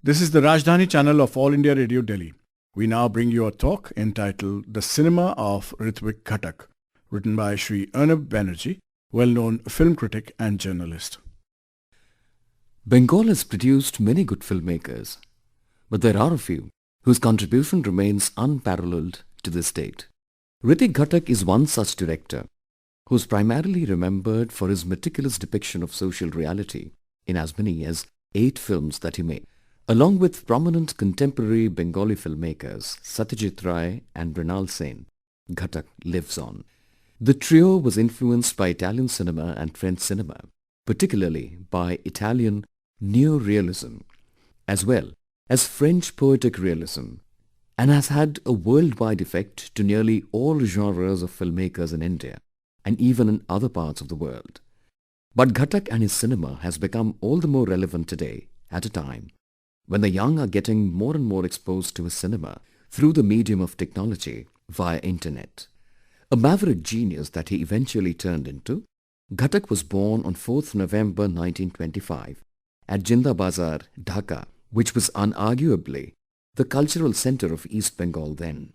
This is the Rajdhani channel of All India Radio Delhi. We now bring you a talk entitled The Cinema of Ritwik Ghatak, written by Shri Arnab Banerjee, well-known film critic and journalist. Bengal has produced many good filmmakers, but there are a few whose contribution remains unparalleled to this date. Ritwik Ghatak is one such director who is primarily remembered for his meticulous depiction of social reality in as many as 8 films that he made. Along with prominent contemporary Bengali filmmakers Satyajit Ray and Mrinal Sen, Ghatak lives on. The trio was influenced by Italian cinema and French cinema, particularly by Italian neorealism, as well as French poetic realism, and has had a worldwide effect to nearly all genres of filmmakers in India and even in other parts of the world. But Ghatak and his cinema has become all the more relevant today at a time when the young are getting more and more exposed to his cinema through the medium of technology via internet. A maverick genius that he eventually turned into, Ghatak was born on 4th November 1925 at Jinda Bazar, Dhaka, which was unarguably the cultural center of East Bengal then.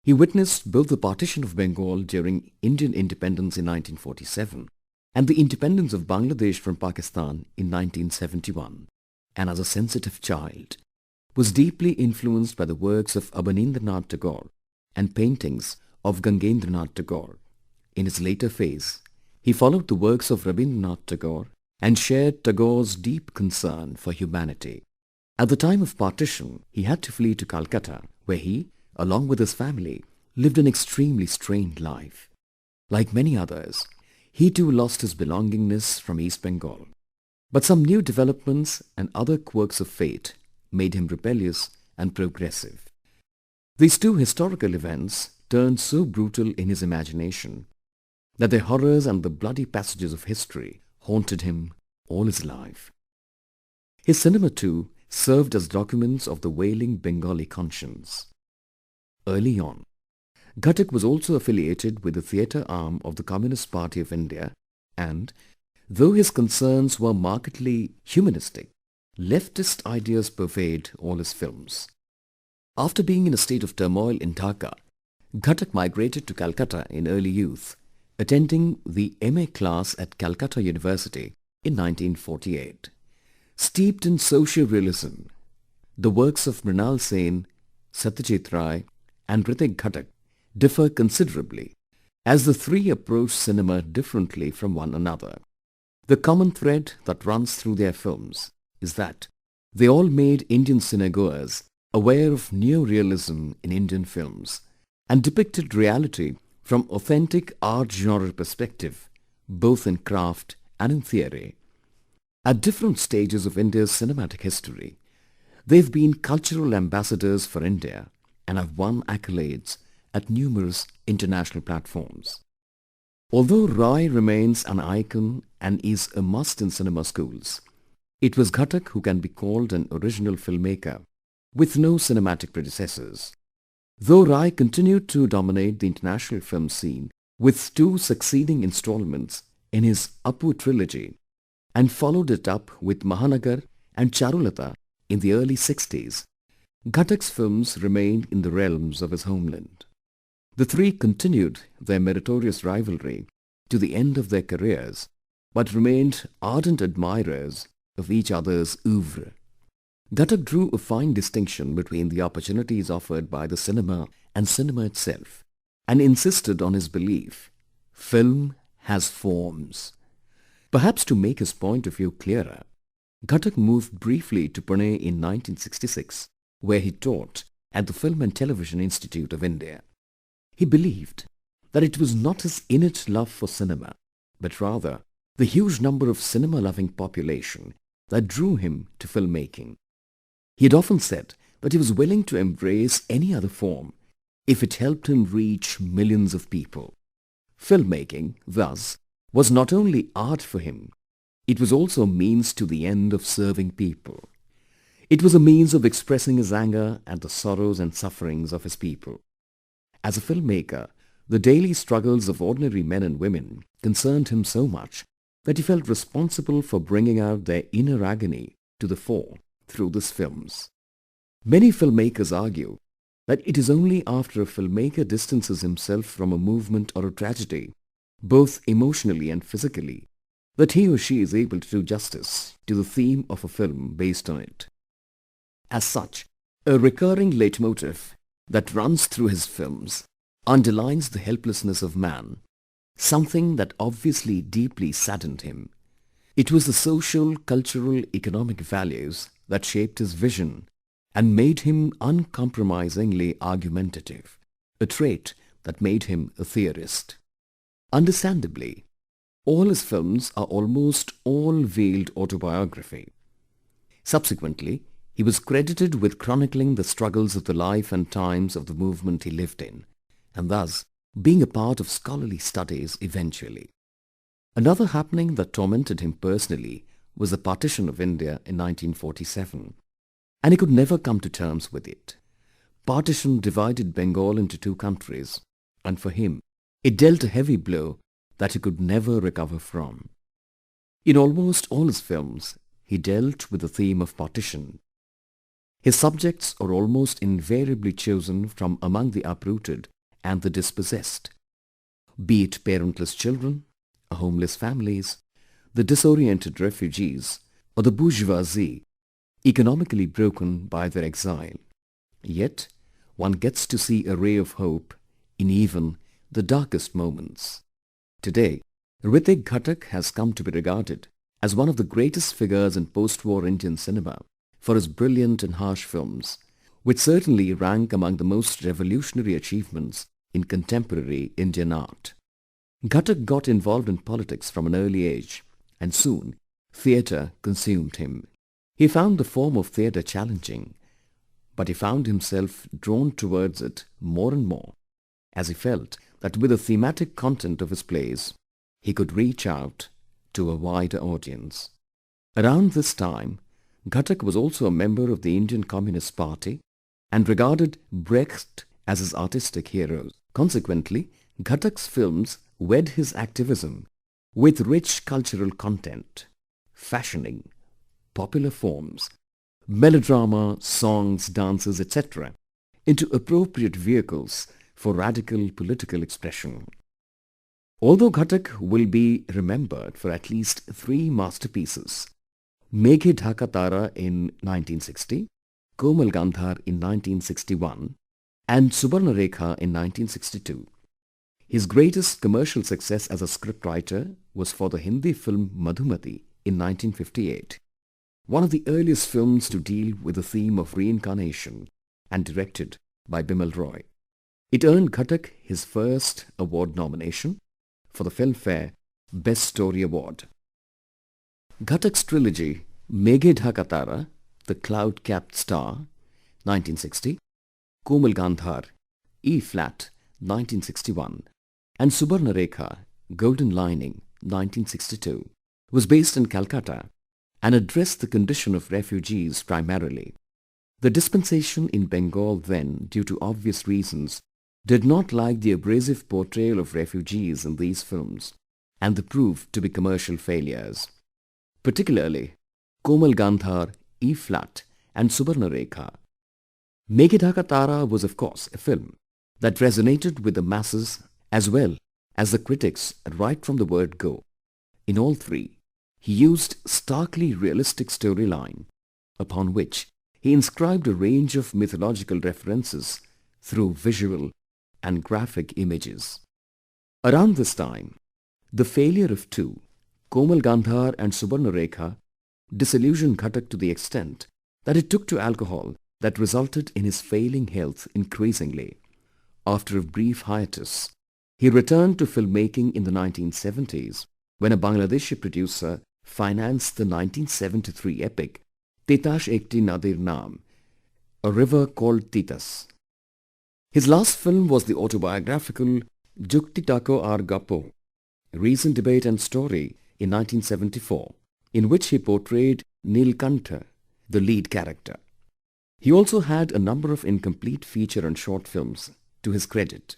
He witnessed both the partition of Bengal during Indian independence in 1947 and the independence of Bangladesh from Pakistan in 1971. And as a sensitive child, was deeply influenced by the works of Abanindranath Tagore and paintings of Gangendranath Tagore. In his later phase, he followed the works of Rabindranath Tagore and shared Tagore's deep concern for humanity. At the time of partition, he had to flee to Calcutta, where he, along with his family, lived an extremely strained life. Like many others, he too lost his belongingness from East Bengal. But some new developments and other quirks of fate made him rebellious and progressive. These two historical events turned so brutal in his imagination that their horrors and the bloody passages of history haunted him all his life. His cinema too served as documents of the wailing Bengali conscience. Early on, Ghatak was also affiliated with the theatre arm of the Communist Party of India and, though his concerns were markedly humanistic, leftist ideas pervade all his films. After being in a state of turmoil in Dhaka, Ghatak migrated to Calcutta in early youth, attending the MA class at Calcutta University in 1948. Steeped in social realism, the works of Mrinal Sen, Satyajit Ray and Ritwik Ghatak differ considerably, as the three approach cinema differently from one another. The common thread that runs through their films is that they all made Indian cinegoers aware of neorealism in Indian films and depicted reality from authentic art genre perspective, both in craft and in theory. At different stages of India's cinematic history, they've been cultural ambassadors for India and have won accolades at numerous international platforms. Although Ray remains an icon and is a must in cinema schools, it was Ghatak who can be called an original filmmaker, with no cinematic predecessors. Though Ray continued to dominate the international film scene with 2 succeeding installments in his Appu trilogy and followed it up with Mahanagar and Charulata in the early 60s, Ghatak's films remained in the realms of his homeland. The three continued their meritorious rivalry to the end of their careers, but remained ardent admirers of each other's oeuvre. Ghatak drew a fine distinction between the opportunities offered by the cinema and cinema itself, and insisted on his belief, film has forms. Perhaps to make his point of view clearer, Ghatak moved briefly to Pune in 1966, where he taught at the Film and Television Institute of India. He believed that it was not his innate love for cinema, but rather the huge number of cinema-loving population that drew him to filmmaking. He had often said that he was willing to embrace any other form if it helped him reach millions of people. Filmmaking, thus, was not only art for him, it was also a means to the end of serving people. It was a means of expressing his anger at the sorrows and sufferings of his people. As a filmmaker, the daily struggles of ordinary men and women concerned him so much that he felt responsible for bringing out their inner agony to the fore through these films. Many filmmakers argue that it is only after a filmmaker distances himself from a movement or a tragedy, both emotionally and physically, that he or she is able to do justice to the theme of a film based on it. As such, a recurring leitmotif that runs through his films underlines the helplessness of man, something that obviously deeply saddened him. It was the social, cultural, economic values that shaped his vision and made him uncompromisingly argumentative, a trait that made him a theorist. Understandably, all his films are almost all veiled autobiography. Subsequently, he was credited with chronicling the struggles of the life and times of the movement he lived in, and thus being a part of scholarly studies eventually. Another happening that tormented him personally was the partition of India in 1947, and he could never come to terms with it. Partition divided Bengal into two countries, and for him, it dealt a heavy blow that he could never recover from. In almost all his films, he dealt with the theme of partition. His subjects are almost invariably chosen from among the uprooted and the dispossessed, be it parentless children, homeless families, the disoriented refugees, or the bourgeoisie, economically broken by their exile. Yet, one gets to see a ray of hope in even the darkest moments. Today, Hrithik Ghatak has come to be regarded as one of the greatest figures in post-war Indian cinema for his brilliant and harsh films, which certainly rank among the most revolutionary achievements in contemporary Indian art. Ghatak got involved in politics from an early age, and soon theatre consumed him. He found the form of theatre challenging, but he found himself drawn towards it more and more, as he felt that with the thematic content of his plays, he could reach out to a wider audience. Around this time, Ghatak was also a member of the Indian Communist Party and regarded Brecht as his artistic hero. Consequently, Ghatak's films wed his activism with rich cultural content, fashioning popular forms, melodrama, songs, dances, etc. into appropriate vehicles for radical political expression. Although Ghatak will be remembered for at least three masterpieces, Meghe Dhaka Tara in 1960, Komal Gandhar in 1961 and Subarnarekha in 1962, his greatest commercial success as a scriptwriter was for the Hindi film Madhumati in 1958, one of the earliest films to deal with the theme of reincarnation and directed by Bimal Roy. It earned Ghatak his first award nomination for the Filmfare Best Story Award. Ghatak's trilogy Meghe Dhaka Tara, The Cloud-Capped Star, 1960, Komal Gandhar, E-Flat, 1961, and Subarnarekha, Golden Lining, 1962, was based in Calcutta and addressed the condition of refugees primarily. The dispensation in Bengal then, due to obvious reasons, did not like the abrasive portrayal of refugees in these films, and they proved to be commercial failures. Particularly, Komal Gandhar, E-Flat and Subarnarekha. Meghe Dhaka Tara was of course a film that resonated with the masses as well as the critics right from the word go. In all three, he used starkly realistic storyline, upon which he inscribed a range of mythological references through visual and graphic images. Around this time, the failure of two, Komal Gandhar and Subarnarekha, disillusioned Ghatak to the extent that he took to alcohol that resulted in his failing health increasingly. After a brief hiatus, he returned to filmmaking in the 1970s when a Bangladeshi producer financed the 1973 epic Titash Ekti Nadir Naam, A River Called Titas. His last film was the autobiographical Jukti Tako Ar Gapo, Reason, Debate and Story in 1974, in which he portrayed Neelkantha, the lead character. He also had a number of incomplete feature and short films to his credit.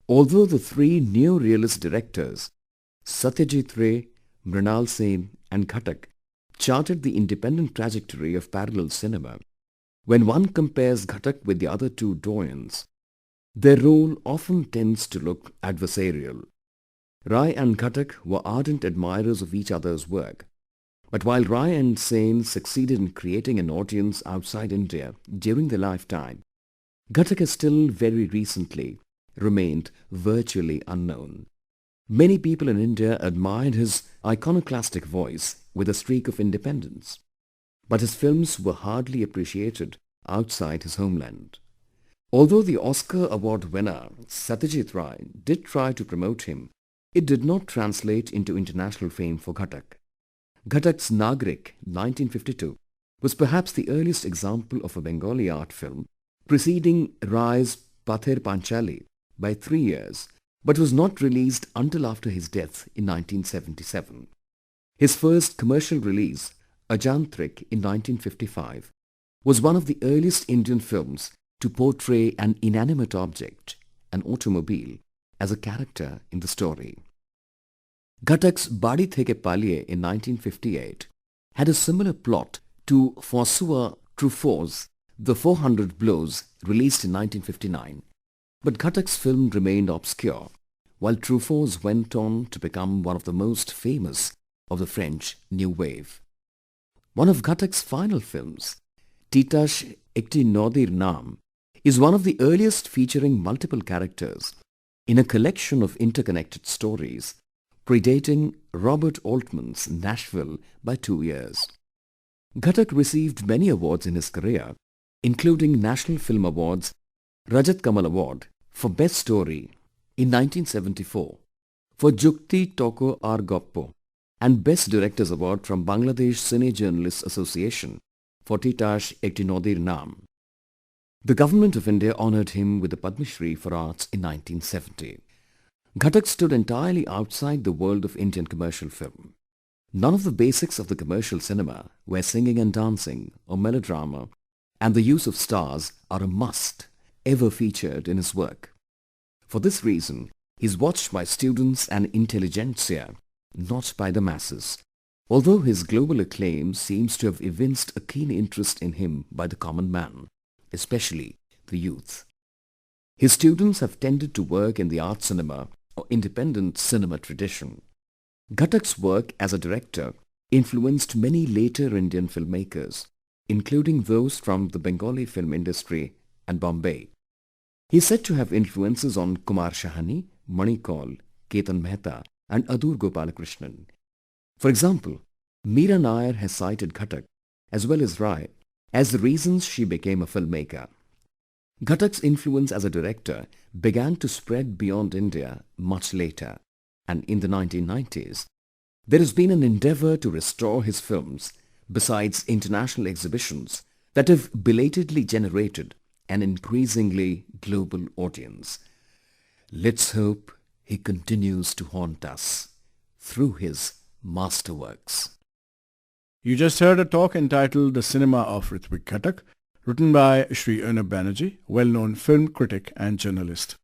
Although the three neo-realist directors, Satyajit Ray, Mrinal Sen and Ghatak, charted the independent trajectory of parallel cinema. When one compares Ghatak with the other two doyens, their role often tends to look adversarial. Rai and Ghatak were ardent admirers of each other's work. But while Rai and Sen succeeded in creating an audience outside India during their lifetime, Ghatak has still very recently remained virtually unknown. Many people in India admired his iconoclastic voice with a streak of independence. But his films were hardly appreciated outside his homeland. Although the Oscar Award winner Satyajit Ray did try to promote him, it did not translate into international fame for Ghatak. Ghatak's Nagrik 1952 was perhaps the earliest example of a Bengali art film, preceding Rai's Pather Panchali by 3 years, but was not released until after his death in 1977. His first commercial release, Ajantrik in 1955, was one of the earliest Indian films to portray an inanimate object, an automobile, as a character in the story. Ghatak's Badi Theke Paliye in 1958 had a similar plot to François Truffaut's The 400 Blows released in 1959, but Ghatak's film remained obscure, while Truffaut's went on to become one of the most famous of the French New Wave. One of Ghatak's final films, Titash Ekti Nodir Naam, is one of the earliest featuring multiple characters in a collection of interconnected stories predating Robert Altman's Nashville by 2 years. Ghatak received many awards in his career, including National Film Awards, Rajat Kamal Award for Best Story in 1974 for Jukti Toko Ar Goppo and Best Director's Award from Bangladesh Cine Journalists Association for Titash Ekti Nodir Naam. The Government of India honoured him with the Padma Shri for Arts in 1970. Ghatak stood entirely outside the world of Indian commercial film. None of the basics of the commercial cinema, where singing and dancing or melodrama and the use of stars are a must, ever featured in his work. For this reason, he is watched by students and intelligentsia, not by the masses, although his global acclaim seems to have evinced a keen interest in him by the common man, especially the youth. His students have tended to work in the art cinema or independent cinema tradition. Ghatak's work as a director influenced many later Indian filmmakers, including those from the Bengali film industry and Bombay. He is said to have influences on Kumar Shahani, Mani Kaul, Ketan Mehta and Adur Gopalakrishnan. For example, Meera Nair has cited Ghatak, as well as Rai, as the reasons she became a filmmaker. Ghatak's influence as a director began to spread beyond India much later, and in the 1990s, there has been an endeavour to restore his films besides international exhibitions that have belatedly generated an increasingly global audience. Let's hope he continues to haunt us through his masterworks. You just heard a talk entitled The Cinema of Ritwik Ghatak, written by Shri Arnab Banerjee, well-known film critic and journalist,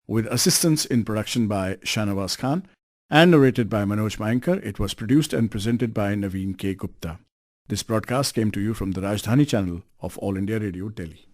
with assistance in production by Shahnawaz Khan and narrated by Manoj Mayankar. It was produced and presented by Naveen K. Gupta. This broadcast came to you from the Rajdhani channel of All India Radio, Delhi.